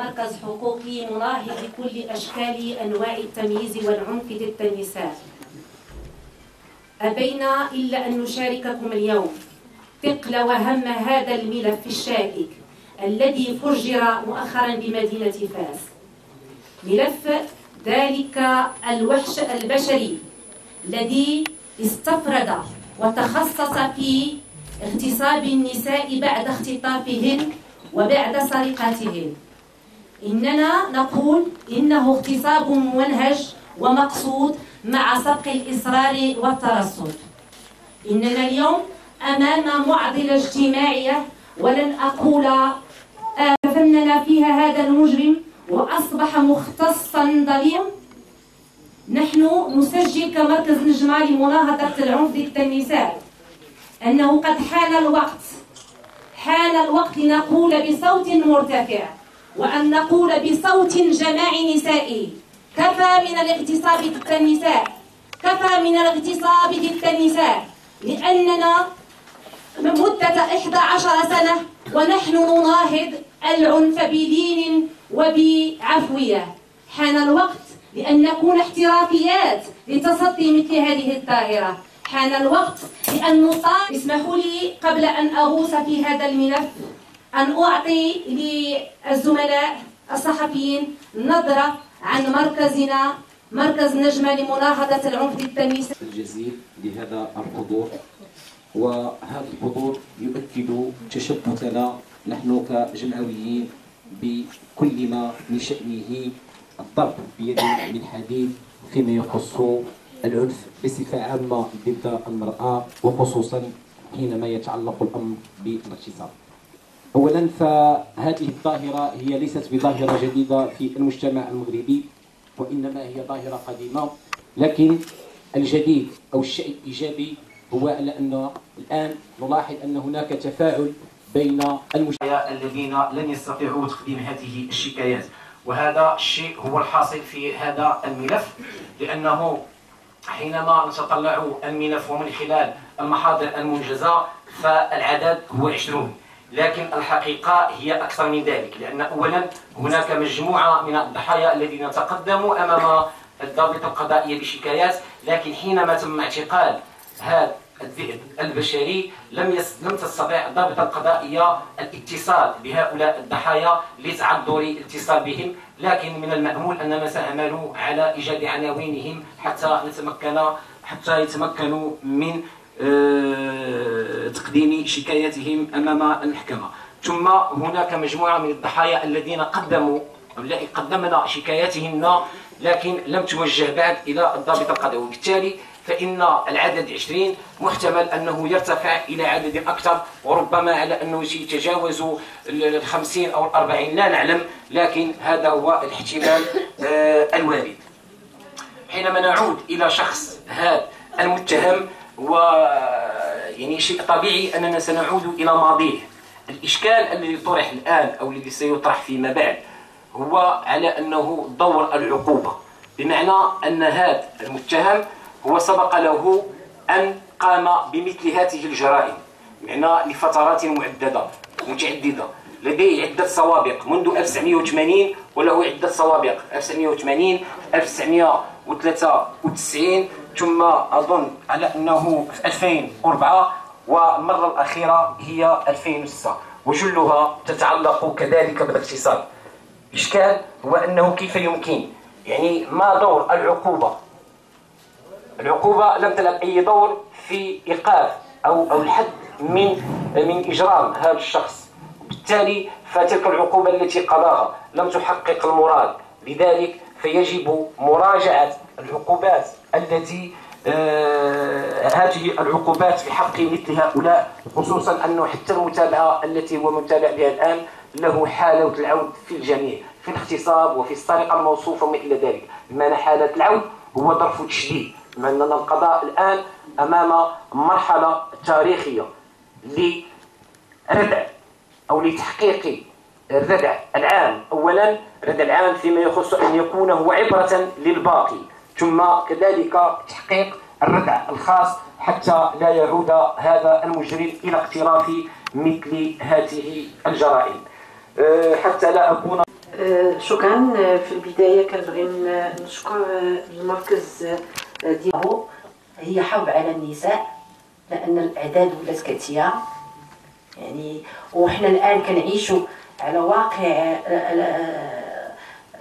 مركز حقوقي مناهض لكل أشكال أنواع التمييز والعنف ضد النساء. أبينا إلا أن نشارككم اليوم ثقل وهم هذا الملف الشائك الذي فجر مؤخرا بمدينة فاس، ملف ذلك الوحش البشري الذي استفرد وتخصص في اغتصاب النساء بعد اختطافهن وبعد سرقتهن. إننا نقول إنه اغتصاب ممنهج ومقصود مع سبق الإصرار والترصد. إننا اليوم أمام معضلة اجتماعية، ولن أقول فنن فيها هذا المجرم وأصبح مختصا ضليعا. نحن نسجل كمركز نجمة لمناهضة العنف ضد النساء أنه قد حان الوقت لنقول بصوت مرتفع وأن نقول بصوت جماعي نسائي: كفى من الاغتصاب ضد النساء، كفى من الاغتصاب ضد النساء. لأننا مدة 11 سنة ونحن نناهض العنف بدين وبعفوية. حان الوقت لأن نكون احترافيات لتصدي مثل هذه الظاهرة. حان الوقت لأن نطالب. اسمحوا لي قبل أن أغوص في هذا الملف أن أعطي للزملاء الصحفيين نظرة عن مركزنا، مركز نجمة لمناهضة العنف ضد النساء. الجزيل لهذا الحضور، وهذا الحضور يؤكد تشبثنا نحن كجمعويين بكل ما من شأنه الضرب بيد من حديد فيما يخص العنف بصفة عامة ضد المرأة، وخصوصا حينما يتعلق الأمر بالاغتصاب. أولا فهذه الظاهرة هي ليست بظاهرة جديدة في المجتمع المغربي، وإنما هي ظاهرة قديمة، لكن الجديد أو الشيء الإيجابي هو أن الآن نلاحظ أن هناك تفاعل بين المجتمع الذين لن يستطيعوا تقديم هذه الشكايات. وهذا الشيء هو الحاصل في هذا الملف، لأنه حينما نتطلع الملف ومن خلال المحاضر المنجزة فالعدد هو 20، لكن الحقيقة هي أكثر من ذلك، لأن أولا هناك مجموعة من الضحايا الذين تقدموا أمام الضابط القضائية بشكايات، لكن حينما تم اعتقال هذا الذئب البشري لم تستطع الضابطة القضائية الاتصال بهؤلاء الضحايا لتعذر الاتصال بهم، لكن من المأمول أننا سنعمل على إيجاد عناوينهم حتى يتمكنوا من تقديم شكاياتهم أمام المحكمة. ثم هناك مجموعة من الضحايا الذين قدمنا شكاياتهن لكن لم توجه بعد إلى الضابط القضائي، وبالتالي فإن العدد 20 محتمل أنه يرتفع إلى عدد أكثر، وربما على أنه سيتجاوز 50 أو 40، لا نعلم، لكن هذا هو الاحتمال الوارد. حينما نعود إلى شخص هذا المتهم، يعني شيء طبيعي أننا سنعود إلى ماضيه. الإشكال الذي طرح الآن أو الذي سيطرح فيما بعد هو على أنه دور العقوبة، بمعنى أن هذا المتهم هو سبق له أن قام بمثل هذه الجرائم معنى لفترات متعددة، لديه عدة سوابق منذ 1980 وله عدة سوابق 1980 1993 ثم أظن على أنه في 2004 والمرة الأخيرة هي 2006، وجلها تتعلق كذلك بالاغتصاب. الإشكال هو أنه كيف يمكن، يعني ما دور العقوبة؟ العقوبة لم تلعب أي دور في إيقاف أو الحد من إجرام هذا الشخص، بالتالي فتلك العقوبة التي قضاها لم تحقق المراد. لذلك فيجب مراجعة العقوبات التي هذه العقوبات في حق مثل هؤلاء، خصوصا أنه حتى المتابعة التي هو متابع بها الآن له حالة العود في الجميع، في الاغتصاب وفي السرقة الموصوفة وما إلى ذلك. بمعنى حالة العود هو ظرف تشديد، بما أننا القضاء الآن أمام مرحلة تاريخية لردع أو لتحقيق الردع العام. أولا الردع العام فيما يخص أن يكون هو عبرة للباقي، ثم كذلك تحقيق الردع الخاص حتى لا يعود هذا المجرم إلى اقتراف مثل هذه الجرائم. حتى لا أكون شكرا. في البداية كنبغي نشكر المركز ديالو. هي حرب على النساء لأن الأعداد ولات كثيرة يعني، وحنا الآن كنعيشوا على واقع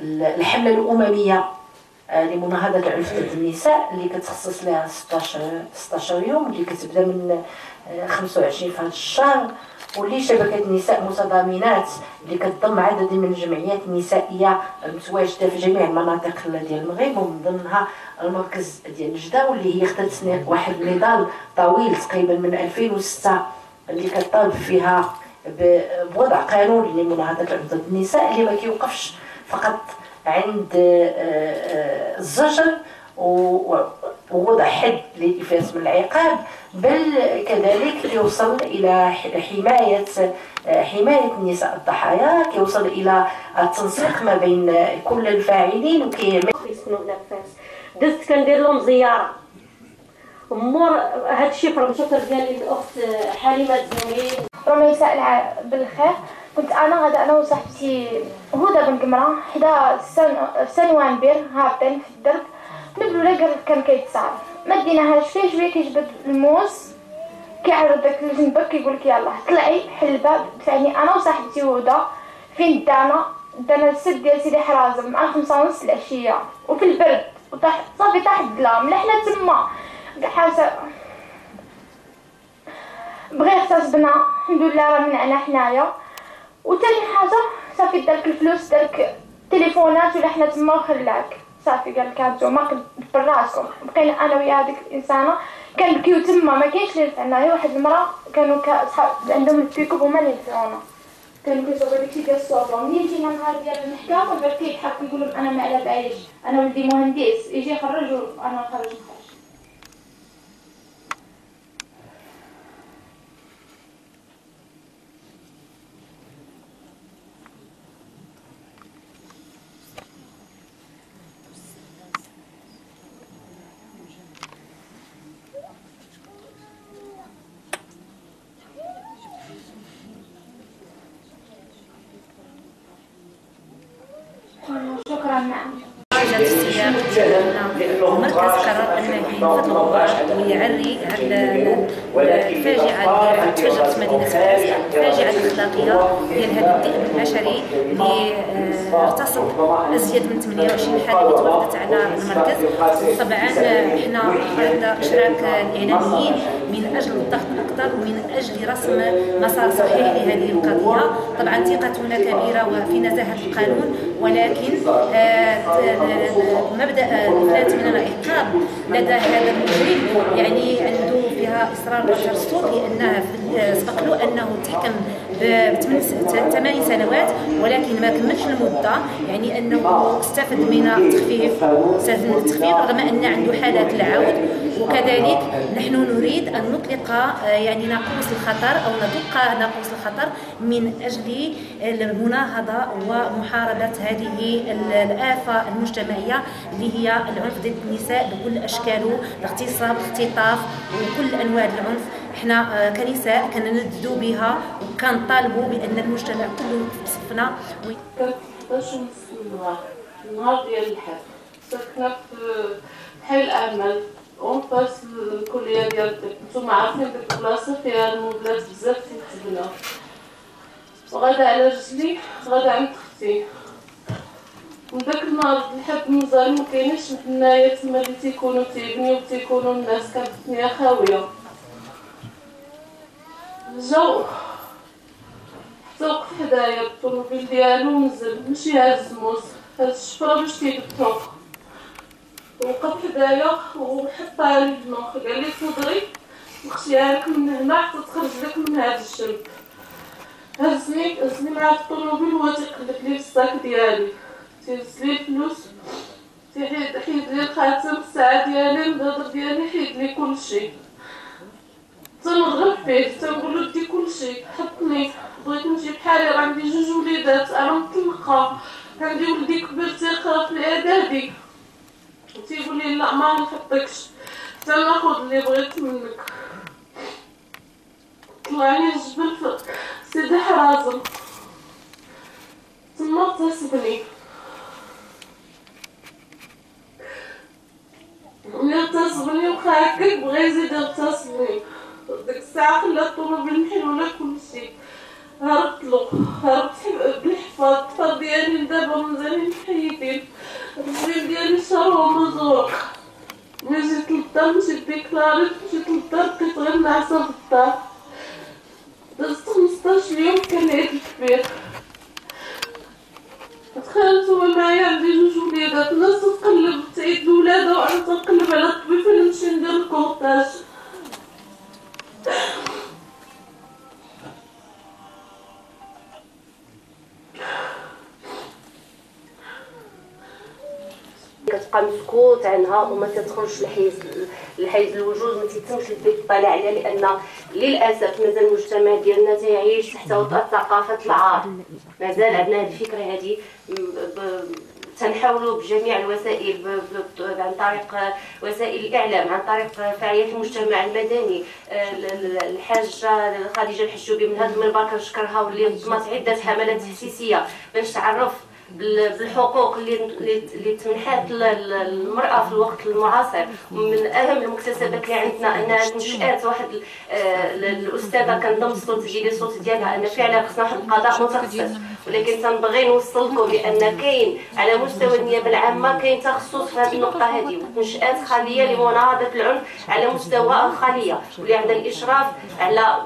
الحملة الأممية لمناهضة العنف ضد النساء اللي كتخصص لها 16 يوم، اللي كتبدا من 25 في هذا الشهر، واللي شبكة نساء متضامنات اللي كتضم عدد من الجمعيات النسائية المتواجدة في جميع المناطق ديال المغرب، ومن ضمنها المركز ديال نجدة، واللي هي خدات واحد النضال طويل تقريبا من 2006 اللي كطالب فيها بوضع قانون لمناهضة العنف ضد النساء اللي ما كيوقفش فقط عند الزجر ووضع حد للإفلاس من العقاب، بل كذلك يوصل إلى حماية النساء الضحايا، كيوصل إلى التنسيق ما بين كل الفاعلين وكيسنوا نفاس. دزت كندير لهم زيارة مور هاد الشيء فرم شكر ديالي الأخت حليمة الزويل. رميساء بالخير. كنت انا وصاحبتي هدى بن قمره حدا سنوان بير هابطين في الدرب، نبلو لا كان كيتصارف، ما ديناهاش فيه شويه كيجبد الموس كيعرض داك اللي جنبك كيقولك يلاه طلعي حل الباب. دفعني انا وصاحبتي هدى فين دانا السد ديال سيدي حرازم مع 5:30 العشيه وفي البرد صافي طاح الظلام. لا حنا تما حاسه بغي اغتصبنا الحمد لله راه منعنا حنايا. وثاني حاجه صافي دارك الفلوس دارك التليفونات ولا حنا تما وخلاك صافي قال لك هانتوما براسكم. بقينا انا ويا هذيك الانسانه كنبكيو تما، ما كاينش اللي ينفعنا. هي واحد المراه كانوا كاصحاب عندهم البيكوب هما اللي ينفعونا، كانوا كيصوبوا داكشي ديال الصوفه. منين جينا نهار ديال المحكمه بدا كيضحك كيقول لهم انا ما على باليش، انا ولدي مهندس يجي يخرج وانا نخرج. شكرا. نعم. المركز قرر انه يفضل الله ويعري هذه الفاجعه اللي تفجرت في مدينه فاس، الفاجعه الاخلاقيه ديال هذا الذئب البشري اللي اغتصب ازيد من 28 حاله اللي توافدت على المركز. طبعا حنا خرجنا اشراك الاعلاميين من اجل الضغط اكثر ومن اجل رسم مسار صحيح لهذه القضيه. طبعا ثقتنا كبيره وفي نزاهه القانون، ولكن مبدا الافلات من العقاب لدى هذا المجرم يعني عنده فيها اصرار وترصد، لانه سبق له انه تحكم ب8 سنوات ولكن ما كملش المده، يعني انه استفد من التخفيف رغم ان عنده حالات العود. وكذلك نحن نريد ان نطلق يعني ناقوس الخطر او ندق ناقوس الخطر من اجل المناهضه ومحاربه هذه الآفة المجتمعيه اللي هي العنف ضد النساء بكل اشكاله، الاغتصاب، الاختطاف وكل انواع العنف. احنا كنساء كننددوا بها وكنطالبوا بان المجتمع كله يصفنا. كنفاش النهار ديال الحد ساكنه في حي الامل اون فاس الكليه ديال الطب. نتوما عارفين ديك البلاصه فيها الموبلات بزاف تيتبنى، وغادا على رجلي غادا عند اختي. وداك النهار الحد مزال مكاينش حنايا تما اللي تيكونوا تيبنيو تيكونوا الناس كانت الدنيا خاويه. جاو حتى وقف حدايا بالطوموبيل ديالو ونزل ماشي هاز موس هاز الشفره باش تيبتو، وقف حدايا وحطها لي المخ قال لي تضري نخشيها لك من هنا حتى تخرج لك من هذا الشرب. هزني معاه في الطوموبيل وهو تيقلب لي في الصاك ديالي، تيهز لي الفلوس، حيد لي الخاتم، الساعه ديالي، النظر ديالي، حيد لي كلشي. تنغرب فيه تنقولو دي كلشي، حطني بغيت نمشي بحالي، راه عندي 2 وليدات انا مطلقه، عندي ولدي كبير تيقرا في الاعدادي، تيقول لي لا ما نحطكش حتى ناخذ اللي بغيت منك. طلعني الجبل في سيدي حرازم، تما اغتصبني. ملي اغتصبني وبقى هكاك بغا يزيد يغتصبني، ديك الساعة خلى الطوموبيل محلولة كلشي، هربتلو، هربت بالحفاظ، الطفل ديالي دابا مازالين محيدين، الرجلين ديالي شهر مزروق. ملي جيت للدار مشيت ديكلاريت، مشيت للدار لقيت غير نعسة في الدار. دزت 15 يوم كان عيد الكبير. تخيل نتوما معايا عندي جوج وليدات، الناس تقلب تعيد الولادة وأنا تنقلب على الطبيب فين نمشي ندير الكورتاج. كتبقى مسكوت عنها وما تدخلش لحيز الوجود، ما تيتمش البيت طالع عليها، لان للاسف مازال المجتمع ديالنا تيعيش تحت وطأة ثقافه العار. مازال عندنا هذه الفكره هذه، تنحاولوا بجميع الوسائل عن طريق وسائل الاعلام، عن طريق فعاليات المجتمع المدني. الحاجه خديجه الحجوبي من هذا المنبر كنشكرها، واللي نظمت عده حملات تحسيسيه باش تعرف بالحقوق اللي تمنحات للمرأة في الوقت المعاصر. ومن أهم المكتسبات اللي عندنا أنها تنشأت واحد الأستاذة كنضم الصوت ديالي الصوت ديالها أن فعلا خصنا واحد القضاء متخصص، ولكن تنبغي نوصل لكم بأن كاين على مستوى النيابة العامة كاين تخصص في هذه النقطة هذه، وتنشأت خلية لمناهضة العنف على مستوى الخلية، واللي عندها الإشراف على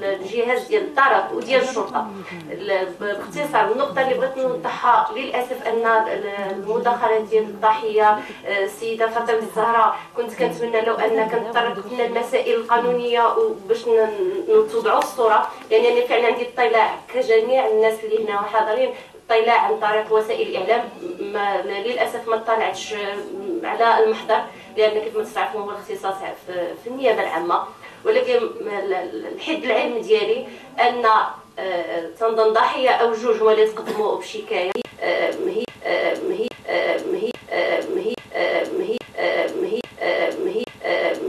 الجهاز ديال الطرف وديال الشرطة. باختصار النقطة اللي بغيت نوضحها للاسف ان المداخله ديال الضحيه السيده فاطمه الزهراء كنت كنتمنى لو ان كنتطرق لنا المسائل القانونيه باش نتوضعوا الصوره، لانني فعلا عندي اطلاع كجميع الناس اللي هنا حاضرين، اطلاع عن طريق وسائل الاعلام. للاسف ما اطلعتش على المحضر، لان كيف ما تعرفوا هو الاختصاص في النيابه العامه، ولكن الحد العلم ديالي ان تنظن ضحيه او جوج هما اللي تقدموا بشكايه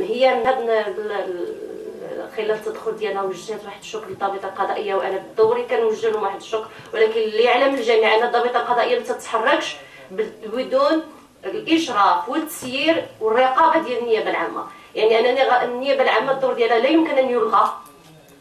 هي من هذا خلال التدخل ديالها وجهت واحد الشكر للضابطه القضائيه، وانا بدوري كنوجه لهم واحد الشكر، ولكن اللي يعلم الجميع ان الضابطه القضائيه ما تتحركش بدون الاشراف والتسيير والرقابه ديال النيابه العامه. يعني انني النيابه العامه الدور ديالها لا يمكن ان يلغى،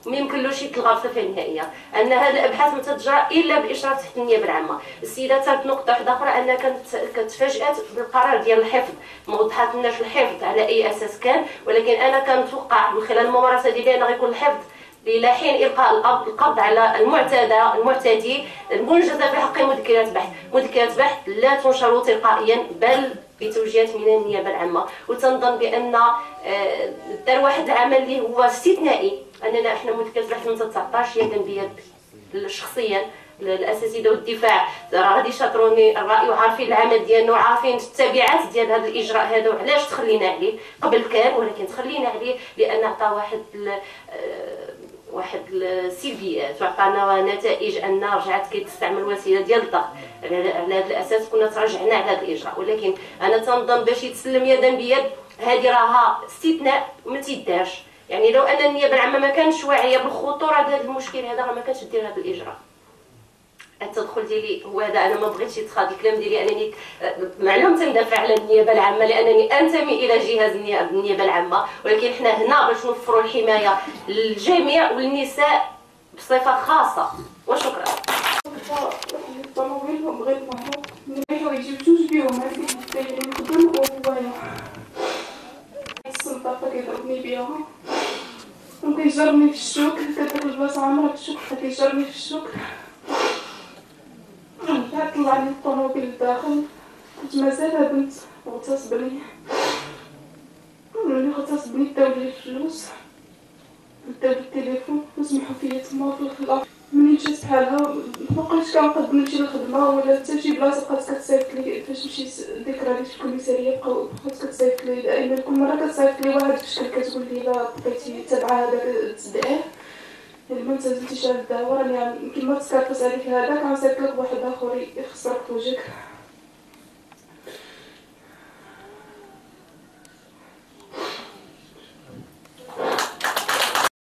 ما يمكنلوش يتلغى بصفه نهائيه، ان هذه الابحاث ما تتجرى الا بالاشراف تحت النيابه العامه. السيده ثالث نقطه واحده اخرى، انها كانت تفاجات بالقرار ديال الحفظ، ما وضحت لناش الحفظ على اي اساس كان، ولكن انا كنتوقع من خلال الممارسه ديالي ان غيكون الحفظ الى حين القاء القبض على المعتدي المنجزه في حق مذكرات بحث. مذكرات بحث لا تنشر تلقائيا بل بتوجيهات من النيابه العامه. وتنظن بان دار واحد العمل اللي هو استثنائي، اننا احنا مذكرات بحث من 19 يدا بيد شخصيا الاساتذه والدفاع غادي يشاطروني الراي وعارفين العمل ديالنا وعارفين التبعات ديال هذا الاجراء هذا وعلاش تخلينا عليه. قبل كان ولكن تخلينا عليه لان عطى واحد السلبيات وعطانا نتائج ان رجعت كتستعمل وسيله ديال الضغط. على هذا الاساس كنا تراجعنا على هذا الاجراء، ولكن انا تنظن باش يتسلم يدا بيد هذه راها استثناء وما تيدارش. يعني لو ان النيابه العامه ما كانش واعيه بالخطوره ديال هذا المشكل هذا راه ما كانتش دير هذا الاجراء. التدخل ديالي هو هذا، انا ما بغيتش يتخاذ الكلام ديالي انني معلوم تندافع على النيابه العامه لانني انتمي الى جهاز النيابه العامه، ولكن حنا هنا باش نوفروا الحمايه للجميع والنساء بصفه خاصه. وشكرا. الطوموبيل بغيت نهرب، بغيتو يجيب جوج بيهم هذيك اللي نخدم وهوايا. السلطه كيضربني بيها وكيجرني في الشوك، كتاكل البلاصه عامره بالشوك، كيجرني في الشوك. بعد طلعني الطوموبيل لداخل، كنت مازال بنت وغتصبني. ملي غتصبني داو لي الفلوس، داو لي التليفون وسمحوا فيا تما في الخلا. ملي مشيت بحالها مبقيتش كنقد نمشي للخدمه ولا حتى شي بلاصه، بقات كتصيفط لي فاش مشيت ذكرى في الكوميساريه بقات كتصيفط لي دائما، كل مره كتصيفط لي واحد في الشكل كتقول لي لا بقيتي تابعه هذاك التدعير، يعني ما تزلتيش على الدواء، راني كيما تسكرفس عليك هذاك غنصيفط لك واحد اخر يخسرك في وجهك.